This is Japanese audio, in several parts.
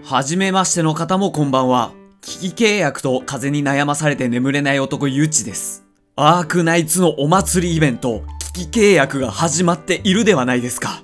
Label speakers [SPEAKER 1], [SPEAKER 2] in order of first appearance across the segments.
[SPEAKER 1] はじめましての方もこんばんは。危機契約と風に悩まされて眠れない男ゆちです。アークナイツのお祭りイベント、危機契約が始まっているではないですか。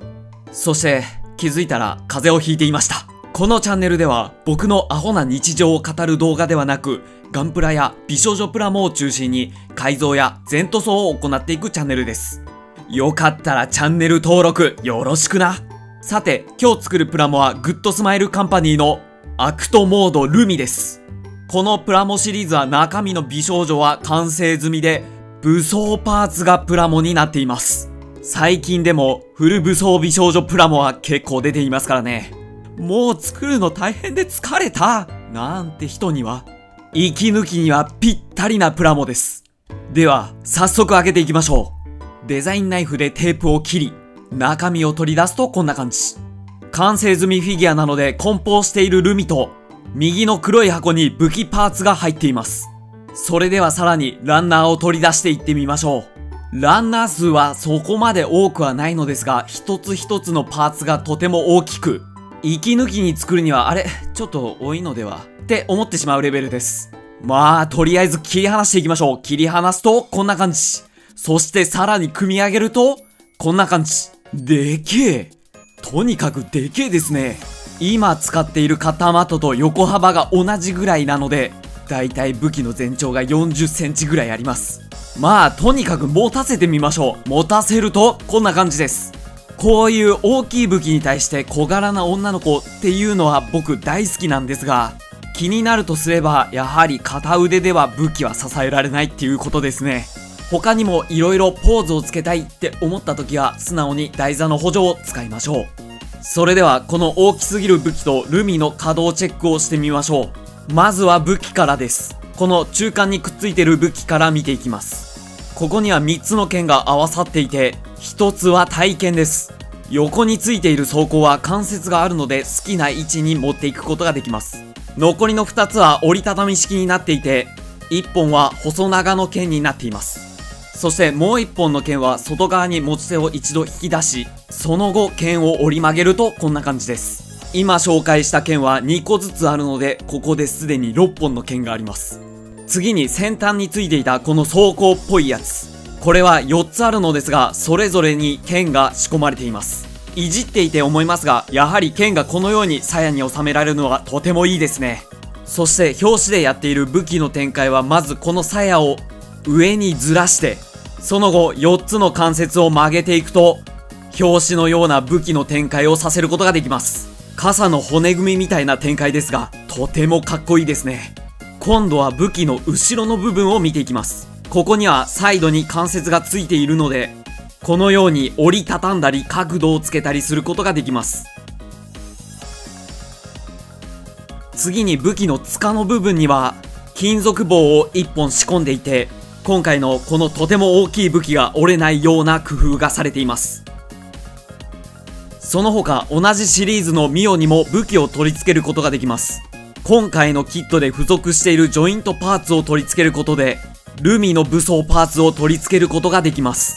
[SPEAKER 1] そして気づいたら風邪をひいていました。このチャンネルでは僕のアホな日常を語る動画ではなく、ガンプラや美少女プラモを中心に改造や全塗装を行っていくチャンネルです。よかったらチャンネル登録よろしくな。さて、今日作るプラモはグッドスマイルカンパニーのアクトモードルミです。このプラモシリーズは中身の美少女は完成済みで、武装パーツがプラモになっています。最近でもフル武装美少女プラモは結構出ていますからね。もう作るの大変で疲れたなんて人には、息抜きにはぴったりなプラモです。では、早速開けていきましょう。デザインナイフでテープを切り、中身を取り出すとこんな感じ。完成済みフィギュアなので梱包しているルミと、右の黒い箱に武器パーツが入っています。それではさらにランナーを取り出していってみましょう。ランナー数はそこまで多くはないのですが、一つ一つのパーツがとても大きく、息抜きに作るにはちょっと多いのではって思ってしまうレベルです。まあ、とりあえず切り離していきましょう。切り離すとこんな感じ。そしてさらに組み上げるとこんな感じ。でけえ。とにかくでけえですね。今使っているカッターマットと横幅が同じぐらいなので、だいたい武器の全長が40センチぐらいあります。まあ、とにかく持たせてみましょう。持たせるとこんな感じです。こういう大きい武器に対して小柄な女の子っていうのは僕大好きなんですが、気になるとすればやはり片腕では武器は支えられないっていうことですね。他にも色々ポーズをつけたいって思った時は素直に台座の補助を使いましょう。それではこの大きすぎる武器とルミの稼働チェックをしてみましょう。まずは武器からです。この中間にくっついている武器から見ていきます。ここには3つの剣が合わさっていて、1つは体剣です。横についている装甲は関節があるので好きな位置に持っていくことができます。残りの2つは折りたたみ式になっていて、1本は細長の剣になっています。そしてもう1本の剣は外側に持ち手を一度引き出し、その後剣を折り曲げるとこんな感じです。今紹介した剣は2個ずつあるので、ここですでに6本の剣があります。次に先端についていたこの装甲っぽいやつ。これは4つあるのですが、それぞれに剣が仕込まれています。いじっていて思いますが、やはり剣がこのように鞘に収められるのはとてもいいですね。そして表紙でやっている武器の展開はまずこの鞘を上にずらして、その後4つの関節を曲げていくと、表紙のような武器の展開をさせることができます。傘の骨組みみたいな展開ですが、とてもかっこいいですね。今度は武器の後ろの部分を見ていきます。ここにはサイドに関節がついているので、このように折りたたんだり角度をつけたりすることができます。次に武器の柄の部分には金属棒を1本仕込んでいて、今回のこのとても大きい武器が折れないような工夫がされています。その他同じシリーズのミオにも武器を取り付けることができます。今回のキットで付属しているジョイントパーツを取り付けることで、ルミの武装パーツを取り付けることができます。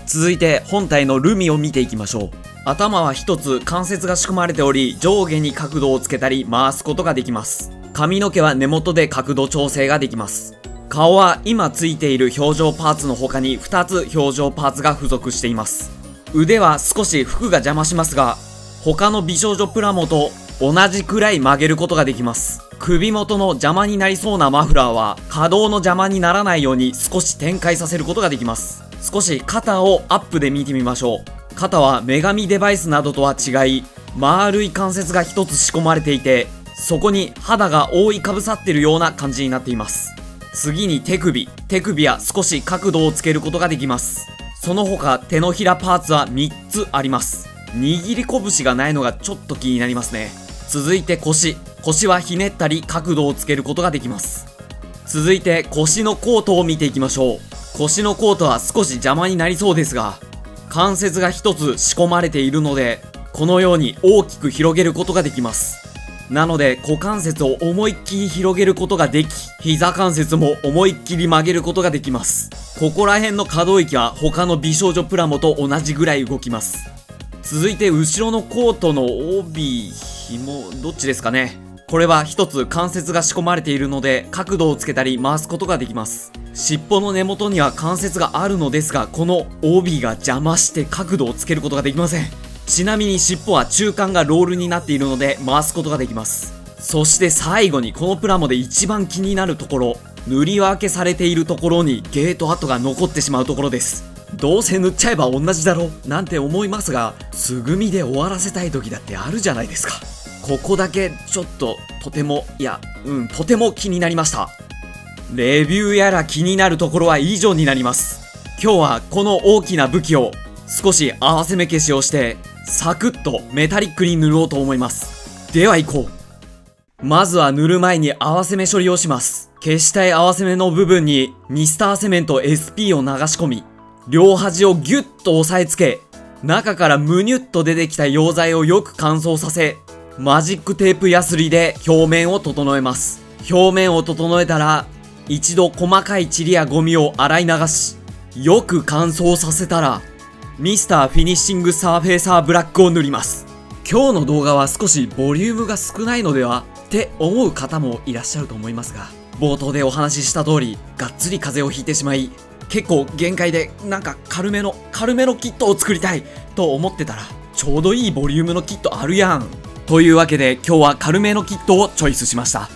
[SPEAKER 1] 続いて本体のルミを見ていきましょう。頭は一つ関節が仕込まれており、上下に角度をつけたり回すことができます。髪の毛は根元で角度調整ができます。顔は今ついている表情パーツの他に2つ表情パーツが付属しています。腕は少し服が邪魔しますが、他の美少女プラモと同じくらい曲げることができます。首元の邪魔になりそうなマフラーは可動の邪魔にならないように少し展開させることができます。少し肩をアップで見てみましょう。肩は女神デバイスなどとは違い、丸い関節が1つ仕込まれていて、そこに肌が覆いかぶさっているような感じになっています。次に手首は少し角度をつけることができます。その他手のひらパーツは3つあります。握り拳がないのがちょっと気になりますね。続いて腰はひねったり角度をつけることができます。続いて腰のコートを見ていきましょう。腰のコートは少し邪魔になりそうですが、関節が1つ仕込まれているので、このように大きく広げることができます。なので股関節を思いっきり広げることができ、膝関節も思いっきり曲げることができます。ここら辺の可動域は他の美少女プラモと同じぐらい動きます。続いて後ろのコートの帯、紐、どっちですかね。これは一つ関節が仕込まれているので、角度をつけたり回すことができます。尻尾の根元には関節があるのですが、この帯が邪魔して角度をつけることができません。ちなみに尻尾は中間がロールになっているので回すことができます。そして最後にこのプラモで一番気になるところ、塗り分けされているところにゲート跡が残ってしまうところです。どうせ塗っちゃえば同じだろなんて思いますが、素組みで終わらせたい時だってあるじゃないですか。ここだけちょっととても気になりました。レビューやら気になるところは以上になります。今日はこの大きな武器を少し合わせ目消しをしてサクッとメタリックに塗ろうと思います。では行こう。まずは塗る前に合わせ目処理をします。消したい合わせ目の部分にミスターセメント SP を流し込み、両端をギュッと押さえつけ、中からムニュッと出てきた溶剤をよく乾燥させ、マジックテープヤスリで表面を整えます。表面を整えたら、一度細かい塵やゴミを洗い流し、よく乾燥させたら、ミスターフィニッシングサーフェイサーブラックを塗ります。今日の動画は少しボリュームが少ないのではって思う方もいらっしゃると思いますが、冒頭でお話しした通り、がっつり風邪をひいてしまい、結構限界でなんか軽めのキットを作りたいと思ってたら、ちょうどいいボリュームのキットあるやん。というわけで今日は軽めのキットをチョイスしました。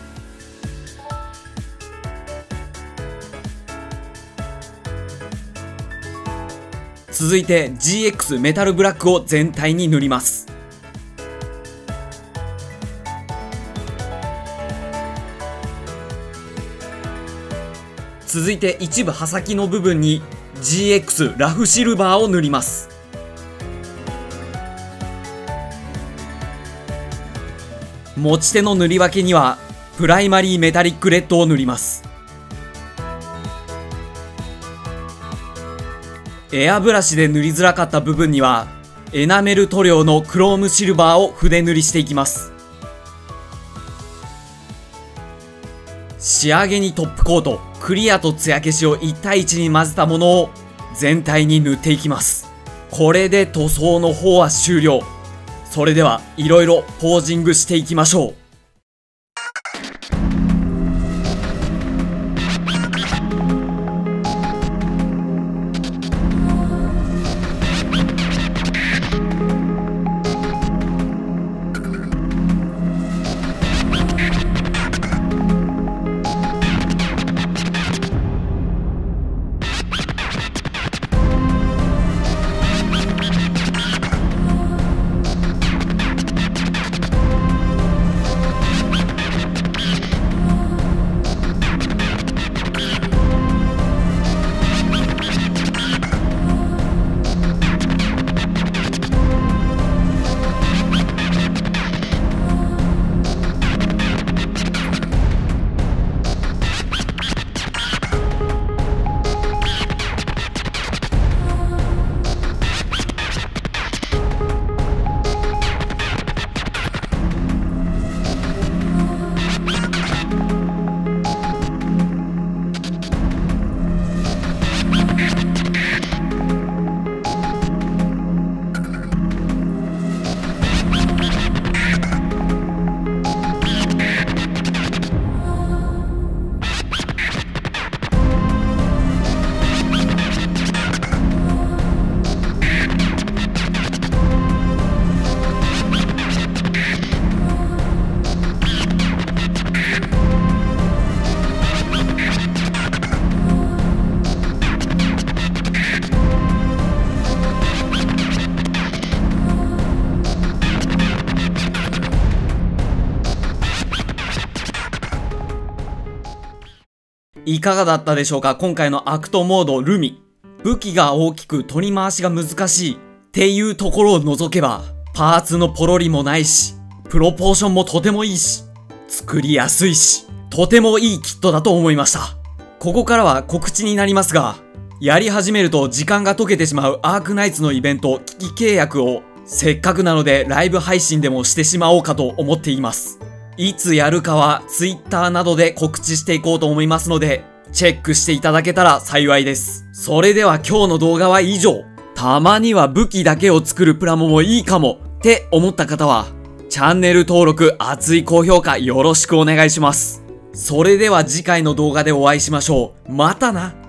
[SPEAKER 1] 続いて GX メタルブラックを全体に塗ります。続いて一部刃先の部分に GX ラフシルバーを塗ります。持ち手の塗り分けにはプライマリーメタリックレッドを塗ります。エアブラシで塗りづらかった部分にはエナメル塗料のクロームシルバーを筆塗りしていきます。仕上げにトップコート、クリアと艶消しを1対1に混ぜたものを全体に塗っていきます。これで塗装の方は終了。それではいろいろポージングしていきましょう。いかがだったでしょうか。今回のアクトモードルミ。武器が大きく取り回しが難しいっていうところを除けば、パーツのポロリもないし、プロポーションもとてもいいし、作りやすいし、とてもいいキットだと思いました。ここからは告知になりますが、やり始めると時間が解けてしまうアークナイツのイベント危機契約をせっかくなのでライブ配信でもしてしまおうかと思っています。いつやるかは Twitter などで告知していこうと思いますので、チェックしていただけたら幸いです。それでは今日の動画は以上。たまには武器だけを作るプラモもいいかもって思った方は、チャンネル登録、熱い高評価よろしくお願いします。それでは次回の動画でお会いしましょう。またな。